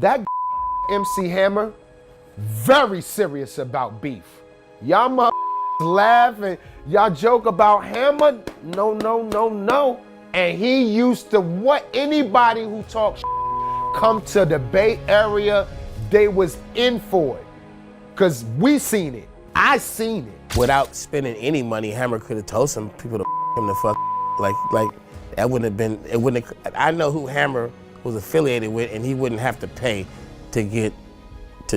that MC Hammer, very serious about beef. Y'all laugh and y'all joke about Hammer, no. And he used to, what anybody who talks come to the Bay Area, they was in for it. Cause we seen it, I seen it. Without spending any money, Hammer could have told some people to him to fuck. Like that wouldn't have been, it wouldn't have, I know who Hammer was affiliated with and he wouldn't have to pay to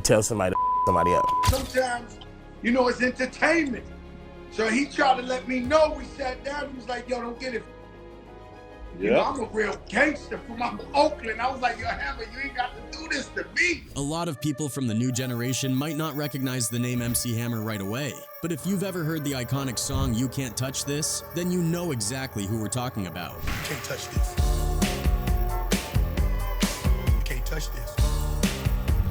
tell somebody to somebody else. Sometimes, you know, it's entertainment. So he tried to let me know. We sat down, he was like, yo, don't get it. You know, I'm a real gangster from Oakland. I was like, yo, Hammer, you ain't got to do this to me. A lot of people from the new generation might not recognize the name MC Hammer right away. But if you've ever heard the iconic song, You Can't Touch This, then you know exactly who we're talking about. You can't touch this. You can't touch this.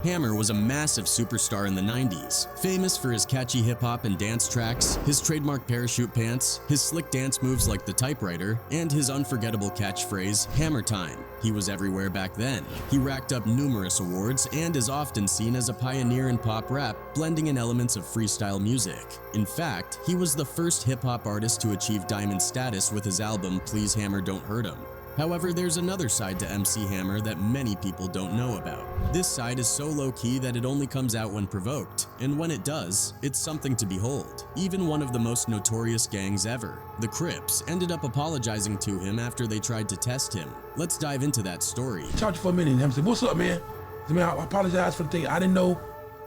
Hammer was a massive superstar in the 90s, famous for his catchy hip-hop and dance tracks, his trademark parachute pants, his slick dance moves like the typewriter, and his unforgettable catchphrase, Hammer Time. He was everywhere back then. He racked up numerous awards and is often seen as a pioneer in pop rap, blending in elements of freestyle music. In fact, he was the first hip-hop artist to achieve diamond status with his album Please Hammer Don't Hurt 'Em. However, there's another side to MC Hammer that many people don't know about. This side is so low-key that it only comes out when provoked, and when it does, it's something to behold. Even one of the most notorious gangs ever, the Crips, ended up apologizing to him after they tried to test him. Let's dive into that story. Talk to you for a minute, and Hammer said, what's up, man? I said, man, I apologize for the thing. I didn't know,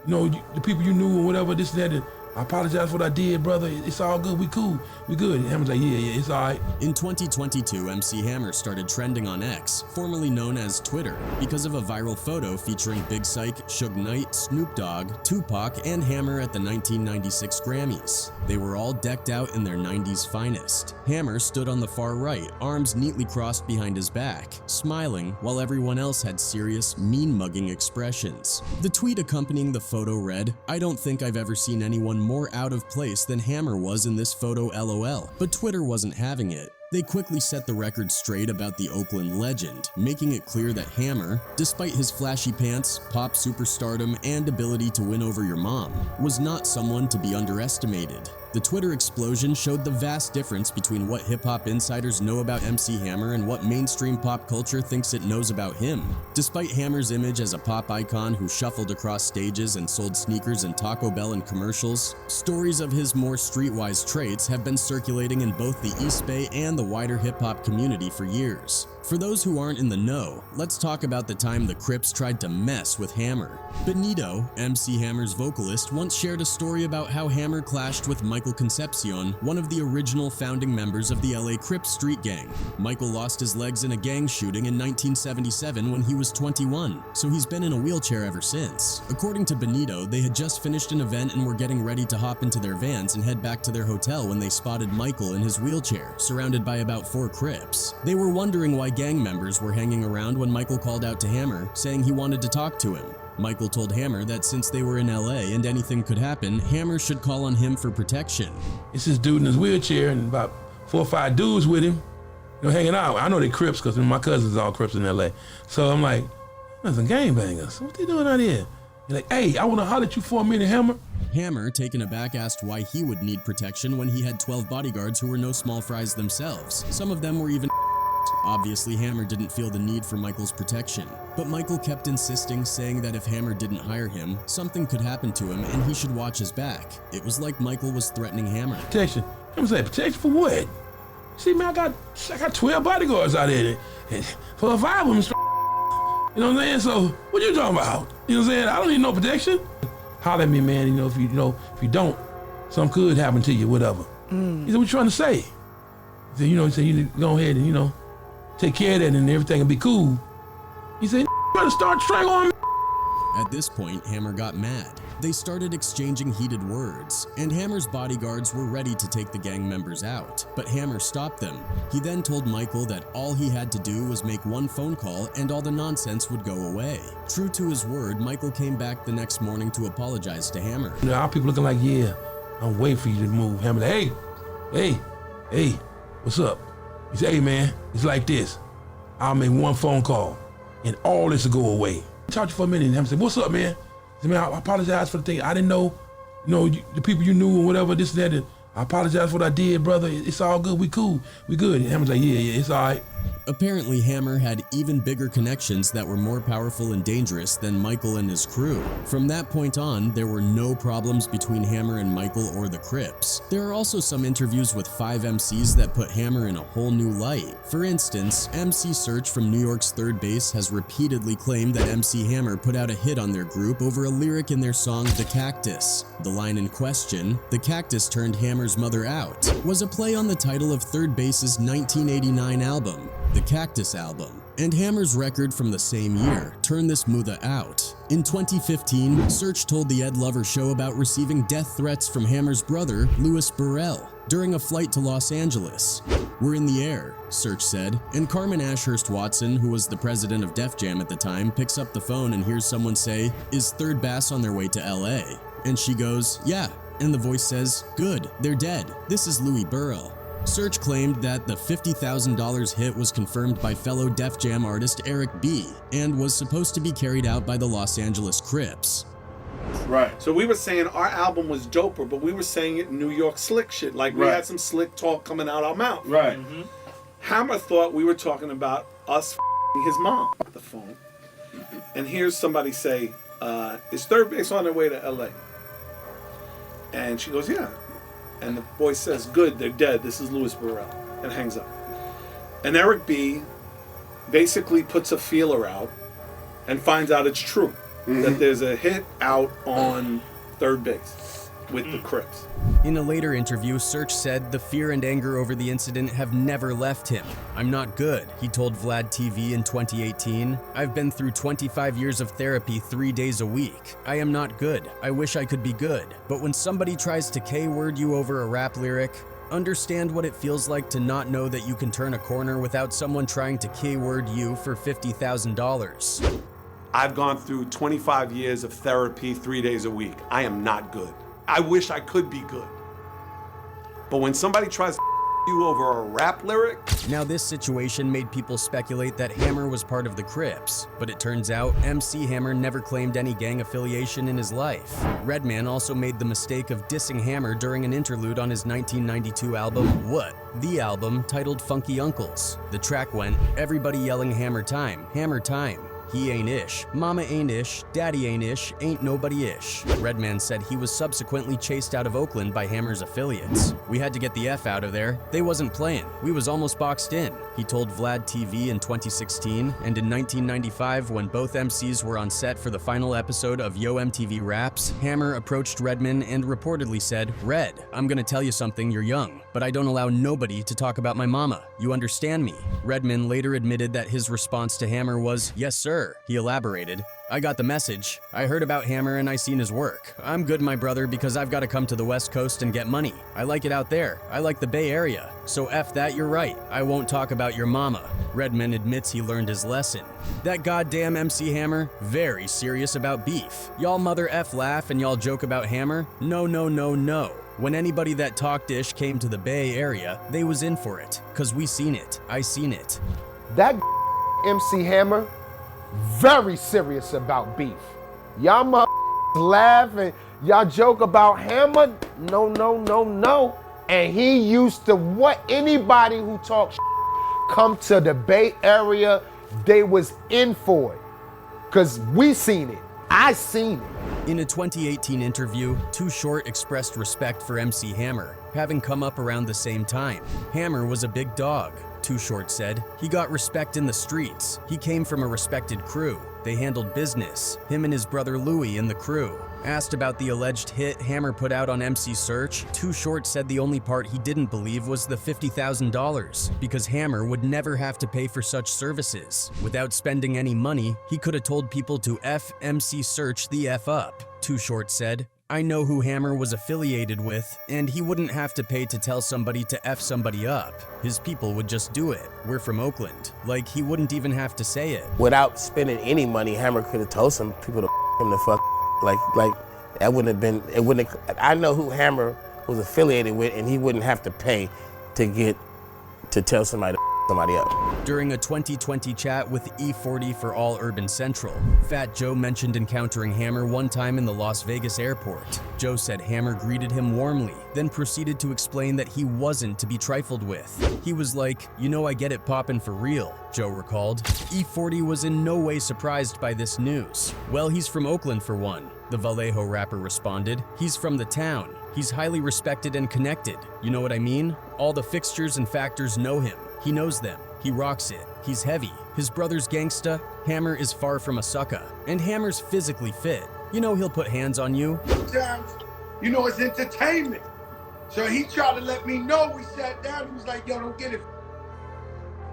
the people you knew or whatever, this and that, and I apologize for what I did, brother. It's all good. We cool. We good. And Hammer's like, yeah, it's all right. In 2022, MC Hammer started trending on X, formerly known as Twitter, because of a viral photo featuring Big Syke, Suge Knight, Snoop Dogg, Tupac, and Hammer at the 1996 Grammys. They were all decked out in their 90s finest. Hammer stood on the far right, arms neatly crossed behind his back, smiling, while everyone else had serious, mean-mugging expressions. The tweet accompanying the photo read, "I don't think I've ever seen anyone more out of place than Hammer was in this photo, LOL." But Twitter wasn't having it. They quickly set the record straight about the Oakland legend, making it clear that Hammer, despite his flashy pants, pop superstardom, and ability to win over your mom, was not someone to be underestimated. The Twitter explosion showed the vast difference between what hip-hop insiders know about MC Hammer and what mainstream pop culture thinks it knows about him. Despite Hammer's image as a pop icon who shuffled across stages and sold sneakers and Taco Bell in commercials, stories of his more streetwise traits have been circulating in both the East Bay and the wider hip-hop community for years. For those who aren't in the know, let's talk about the time the Crips tried to mess with Hammer. Benito, MC Hammer's vocalist, once shared a story about how Hammer clashed with Michael Concepcion, one of the original founding members of the LA Crips street gang. Michael lost his legs in a gang shooting in 1977 when he was 21, so he's been in a wheelchair ever since. According to Benito, they had just finished an event and were getting ready to hop into their vans and head back to their hotel when they spotted Michael in his wheelchair, surrounded by about 4 Crips. They were wondering why gang members were hanging around when Michael called out to Hammer, saying he wanted to talk to him. Michael told Hammer that since they were in LA and anything could happen, Hammer should call on him for protection. It's this dude in his wheelchair and about 4 or 5 dudes with him, hanging out. I know they Crips because my cousins all Crips in LA. So I'm like, there's some gangbangers. What they doing out here? He's like, hey, I want to holler at you for a minute, Hammer. Hammer, taken aback, asked why he would need protection when he had 12 bodyguards who were no small fries themselves. Some of them were even Obviously, Hammer didn't feel the need for Michael's protection, but Michael kept insisting, saying that if Hammer didn't hire him, something could happen to him and he should watch his back. It was like Michael was threatening Hammer. Protection? I'm saying, protection for what? See, man, I got 12 bodyguards out there, and 4 or 5 of them, you know what I'm saying? So, what you talking about? You know what I'm saying? I don't need no protection. Holler at me, man, if you don't, something could happen to you, whatever. He said, what you trying to say? He said, you need to go ahead and, take care of that and everything will be cool. He said, you better start strangling me. At this point, Hammer got mad. They started exchanging heated words, and Hammer's bodyguards were ready to take the gang members out, but Hammer stopped them. He then told Michael that all he had to do was make one phone call and all the nonsense would go away. True to his word, Michael came back the next morning to apologize to Hammer. Our people looking like, yeah, I'm waiting for you to move. Hammer, hey, what's up? He said, hey man, it's like this. I'll make one phone call and all this will go away. talk to you for a minute. And Hammer said, what's up, man? I said, man, I apologize for the thing. I didn't know, the people you knew or whatever, this and that. And I apologize for what I did, brother. It's all good. We cool. We good. And Hammer's like, yeah, it's all right. Apparently, Hammer had even bigger connections that were more powerful and dangerous than Michael and his crew. From that point on, there were no problems between Hammer and Michael or the Crips. There are also some interviews with 5 MCs that put Hammer in a whole new light. For instance, MC Search from New York's Third Base has repeatedly claimed that MC Hammer put out a hit on their group over a lyric in their song The Cactus. The line in question, "The cactus turned Hammer's mother out," was a play on the title of Third Base's 1989 album, The Cactus Album, and Hammer's record from the same year, Turn This Mutha Out. In 2015, Search told the Ed Lover Show about receiving death threats from Hammer's brother, Louis Burrell, during a flight to Los Angeles. "We're in the air," Search said, and Carmen Ashurst Watson, who was the president of Def Jam at the time, picks up the phone and hears someone say, "Is Third Bass on their way to LA?" And she goes, "Yeah," and the voice says, "Good, they're dead. This is Louis Burrell." Search claimed that the $50,000 hit was confirmed by fellow Def Jam artist Eric B. and was supposed to be carried out by the Los Angeles Crips. Right. So we were saying our album was doper, but we were saying it in New York slick shit. Like we had some slick talk coming out our mouth. Right. Hammer thought we were talking about us his mom on the phone. And here's somebody say, is Third Base on their way to LA? And she goes, yeah. And the voice says, good, they're dead. This is Louis Burrell. And hangs up. And Eric B. basically puts a feeler out and finds out it's true. That there's a hit out on Third Base with the Crips. In a later interview, Search said the fear and anger over the incident have never left him. "I'm not good," he told Vlad TV in 2018. "I've been through 25 years of therapy 3 days a week. I am not good. I wish I could be good. But when somebody tries to K-word you over a rap lyric, understand what it feels like to not know that you can turn a corner without someone trying to K-word you for $50,000. I've gone through 25 years of therapy 3 days a week. I am not good. I wish I could be good. But when somebody tries to you over a rap lyric... Now this situation made people speculate that Hammer was part of the Crips, but it turns out MC Hammer never claimed any gang affiliation in his life. Redman also made the mistake of dissing Hammer during an interlude on his 1992 album, What? The album, titled Funky Uncles. The track went, everybody yelling Hammer time, Hammer time. He ain't ish, mama ain't ish, daddy ain't ish, ain't nobody ish. Redman said he was subsequently chased out of Oakland by Hammer's affiliates. "We had to get the F out of there. They wasn't playing. We was almost boxed in," he told Vlad TV in 2016, and in 1995, when both MCs were on set for the final episode of Yo MTV Raps, Hammer approached Redman and reportedly said, "Red, I'm gonna tell you something, you're young, but I don't allow nobody to talk about my mama. You understand me?" Redman later admitted that his response to Hammer was, "Yes, sir." He elaborated, "I got the message. I heard about Hammer and I seen his work. I'm good, my brother, because I've got to come to the West Coast and get money. I like it out there. I like the Bay Area. So F that, you're right. I won't talk about your mama." Redman admits he learned his lesson. That goddamn MC Hammer, very serious about beef. Y'all mother F laugh and y'all joke about Hammer? No, no, no, no. When anybody that talked ish came to the Bay Area, they was in for it. Cause we seen it. I seen it. That MC Hammer, very serious about beef. Y'all laugh and y'all joke about Hammer? No, no, no, no. And he used to what? Anybody who talks come to the Bay Area, they was in for it. Cause we seen it. I seen it. In a 2018 interview, Too Short expressed respect for MC Hammer, having come up around the same time. Hammer was a big dog, Too Short said. He got respect in the streets. He came from a respected crew. They handled business, him and his brother Louie in the crew. Asked about the alleged hit Hammer put out on MC Search, Too Short said the only part he didn't believe was the $50,000, because Hammer would never have to pay for such services. Without spending any money, he could have told people to F MC Search the F up, Too Short said. "I know who Hammer was affiliated with, and he wouldn't have to pay to tell somebody to F somebody up. His people would just do it. We're from Oakland. Like, he wouldn't even have to say it." Without spending any money, Hammer could have told some people to him the fuck. Like that wouldn't have been, it wouldn't have, I know who Hammer was affiliated with, and he wouldn't have to pay to tell somebody to somebody up. During a 2020 chat with E40 for All Urban Central, Fat Joe mentioned encountering Hammer one time in the Las Vegas airport. Joe said Hammer greeted him warmly, then proceeded to explain that he wasn't to be trifled with. He was like, "You know I get it poppin' for real," Joe recalled. E40 was in no way surprised by this news. "Well, he's from Oakland for one," the Vallejo rapper responded. "He's from the town. He's highly respected and connected. You know what I mean? All the fixtures and factors know him. He knows them. He rocks it. He's heavy. His brother's gangsta. Hammer is far from a sucka. And Hammer's physically fit. You know he'll put hands on you." Sometimes, you know, it's entertainment. So he tried to let me know. We sat down. He was like, "Yo, don't get it.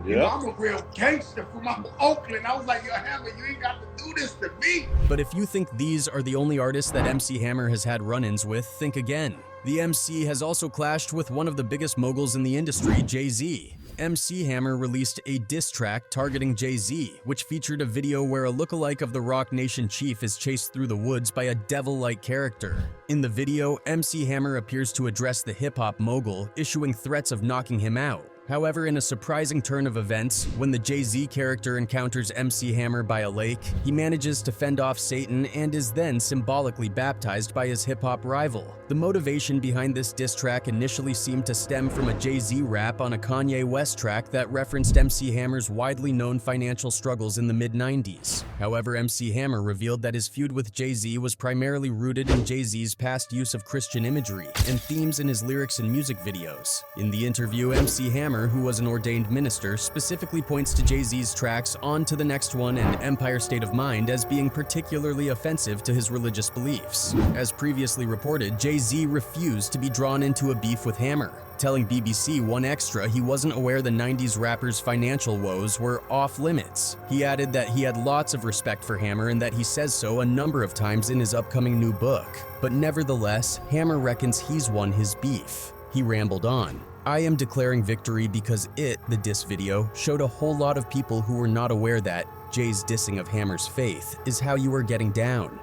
You know, I'm a real gangster from Oakland." I was like, "Yo, Hammer, you ain't got to do this to me." But if you think these are the only artists that MC Hammer has had run-ins with, think again. The MC has also clashed with one of the biggest moguls in the industry, Jay-Z. MC Hammer released a diss track targeting Jay-Z, which featured a video where a lookalike of the Rock Nation chief is chased through the woods by a devil-like character. In the video, MC Hammer appears to address the hip-hop mogul, issuing threats of knocking him out. However, in a surprising turn of events, when the Jay-Z character encounters MC Hammer by a lake, he manages to fend off Satan and is then symbolically baptized by his hip-hop rival. The motivation behind this diss track initially seemed to stem from a Jay-Z rap on a Kanye West track that referenced MC Hammer's widely known financial struggles in the mid-90s. However, MC Hammer revealed that his feud with Jay-Z was primarily rooted in Jay-Z's past use of Christian imagery and themes in his lyrics and music videos. In the interview, MC Hammer, who was an ordained minister, specifically points to Jay-Z's tracks On to the Next One and Empire State of Mind as being particularly offensive to his religious beliefs. As previously reported, Jay-Z refused to be drawn into a beef with Hammer, telling BBC One Extra he wasn't aware the 90s rapper's financial woes were off limits. He added that he had lots of respect for Hammer and that he says so a number of times in his upcoming new book. But nevertheless, Hammer reckons he's won his beef. He rambled on. "I am declaring victory because it, the diss video, showed a whole lot of people who were not aware that Jay's dissing of Hammer's faith is how you are getting down.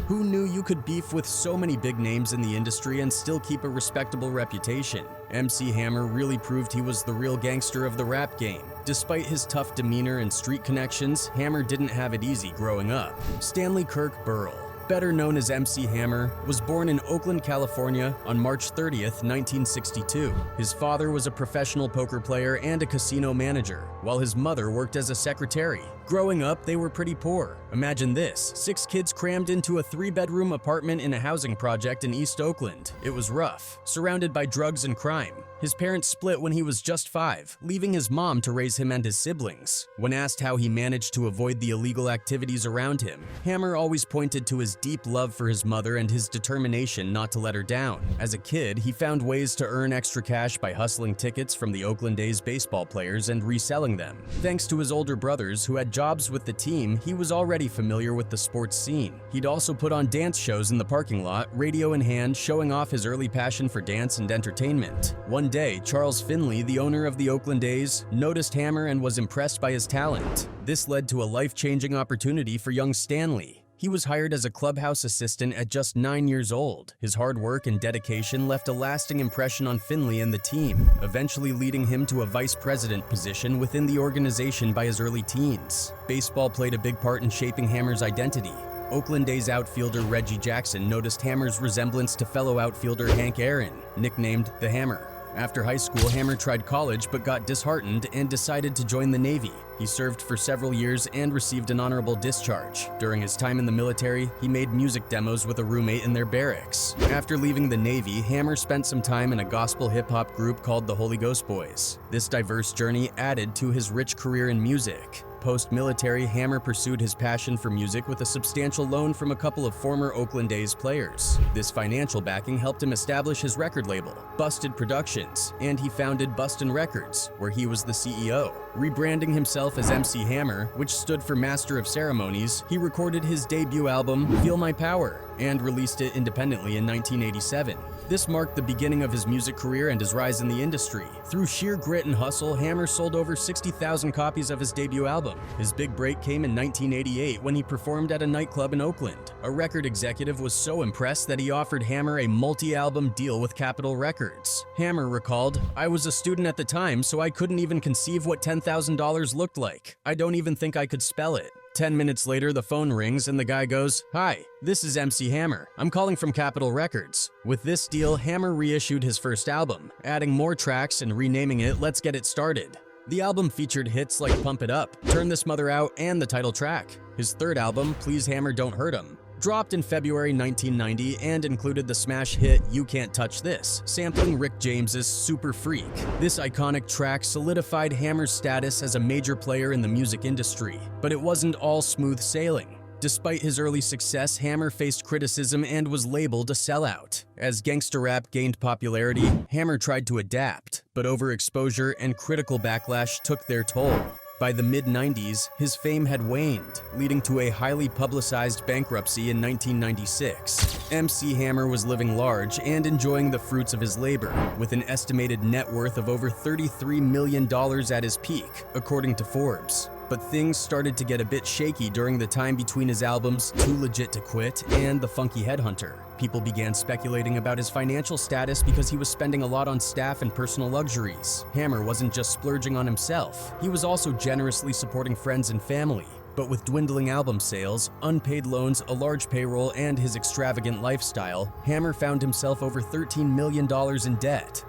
Who knew you could beef with so many big names in the industry and still keep a respectable reputation? MC Hammer really proved he was the real gangster of the rap game. Despite his tough demeanor and street connections, Hammer didn't have it easy growing up." Stanley Kirk Burrell, better known as MC Hammer, was born in Oakland, California on March 30th, 1962. His father was a professional poker player and a casino manager, while his mother worked as a secretary. Growing up, they were pretty poor. Imagine this, 6 kids crammed into a 3-bedroom apartment in a housing project in East Oakland. It was rough, surrounded by drugs and crime. His parents split when he was just 5, leaving his mom to raise him and his siblings. When asked how he managed to avoid the illegal activities around him, Hammer always pointed to his deep love for his mother and his determination not to let her down. As a kid, he found ways to earn extra cash by hustling tickets from the Oakland A's baseball players and reselling them. Thanks to his older brothers who had jobs with the team, he was already familiar with the sports scene. He'd also put on dance shows in the parking lot, radio in hand, showing off his early passion for dance and entertainment. One day, Charles Finley, the owner of the Oakland A's, noticed Hammer and was impressed by his talent. This led to a life-changing opportunity for young Stanley. He was hired as a clubhouse assistant at just 9 years old. His hard work and dedication left a lasting impression on Finley and the team, eventually leading him to a vice president position within the organization by his early teens. Baseball played a big part in shaping Hammer's identity. Oakland A's outfielder Reggie Jackson noticed Hammer's resemblance to fellow outfielder Hank Aaron, nicknamed the Hammer. After high school, Hammer tried college but got disheartened and decided to join the Navy. He served for several years and received an honorable discharge. During his time in the military, he made music demos with a roommate in their barracks. After leaving the Navy, Hammer spent some time in a gospel hip-hop group called the Holy Ghost Boys. This diverse journey added to his rich career in music. Post-military, Hammer pursued his passion for music with a substantial loan from a couple of former Oakland A's players. This financial backing helped him establish his record label, Busted Productions, and he founded Bustin' Records, where he was the CEO. Rebranding himself as MC Hammer, which stood for Master of Ceremonies, he recorded his debut album, Feel My Power, and released it independently in 1987. This marked the beginning of his music career and his rise in the industry. Through sheer grit and hustle, Hammer sold over 60,000 copies of his debut album. His big break came in 1988 when he performed at a nightclub in Oakland. A record executive was so impressed that he offered Hammer a multi-album deal with Capitol Records. Hammer recalled, "I was a student at the time, so I couldn't even conceive what $10,000 looked like. I don't even think I could spell it." 10 minutes later, the phone rings and the guy goes, "Hi, this is MC Hammer. I'm calling from Capitol Records." With this deal, Hammer reissued his first album, adding more tracks and renaming it Let's Get It Started. The album featured hits like Pump It Up, Turn This Mother Out, and the title track. His third album, Please Hammer Don't Hurt 'Em, dropped in February 1990 and included the smash hit You Can't Touch This, sampling Rick James's Super Freak. This iconic track solidified Hammer's status as a major player in the music industry, but it wasn't all smooth sailing. Despite his early success, Hammer faced criticism and was labeled a sellout. As gangsta rap gained popularity, Hammer tried to adapt, but overexposure and critical backlash took their toll. By the mid-90s, his fame had waned, leading to a highly publicized bankruptcy in 1996. MC Hammer was living large and enjoying the fruits of his labor, with an estimated net worth of over $33 million at his peak, according to Forbes. But things started to get a bit shaky during the time between his albums Too Legit to Quit and The Funky Headhunter. People began speculating about his financial status because he was spending a lot on staff and personal luxuries. Hammer wasn't just splurging on himself, he was also generously supporting friends and family. But with dwindling album sales, unpaid loans, a large payroll, and his extravagant lifestyle, Hammer found himself over $13 million in debt.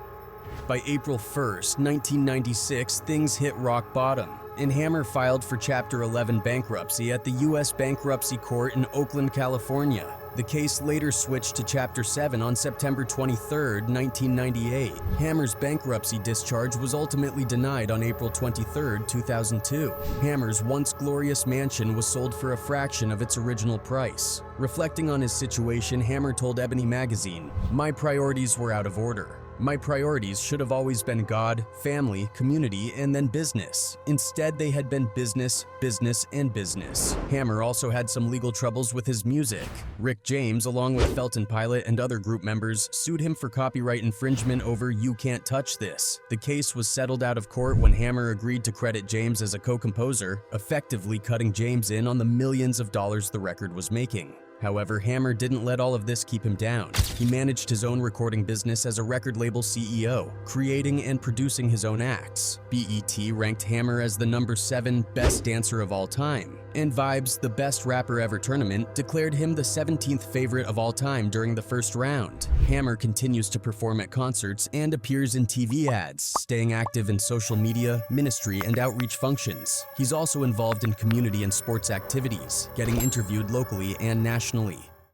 By April 1st, 1996, things hit rock bottom, and Hammer filed for Chapter 11 bankruptcy at the U.S. Bankruptcy Court in Oakland, California. The case later switched to Chapter 7 on September 23, 1998. Hammer's bankruptcy discharge was ultimately denied on April 23, 2002. Hammer's once glorious mansion was sold for a fraction of its original price. Reflecting on his situation, Hammer told Ebony magazine, "My priorities were out of order. My priorities should have always been God, family, community, and then business. Instead, they had been business, business, and business." Hammer also had some legal troubles with his music. Rick James, along with Felton Pilot and other group members, sued him for copyright infringement over You Can't Touch This. The case was settled out of court when Hammer agreed to credit James as a co-composer, effectively cutting James in on the millions of dollars the record was making. However, Hammer didn't let all of this keep him down. He managed his own recording business as a record label CEO, creating and producing his own acts. BET ranked Hammer as the #7 best dancer of all time, and Vibes, the best rapper ever tournament, declared him the 17th favorite of all time during the first round. Hammer continues to perform at concerts and appears in TV ads, staying active in social media, ministry, and outreach functions. He's also involved in community and sports activities, getting interviewed locally and nationally.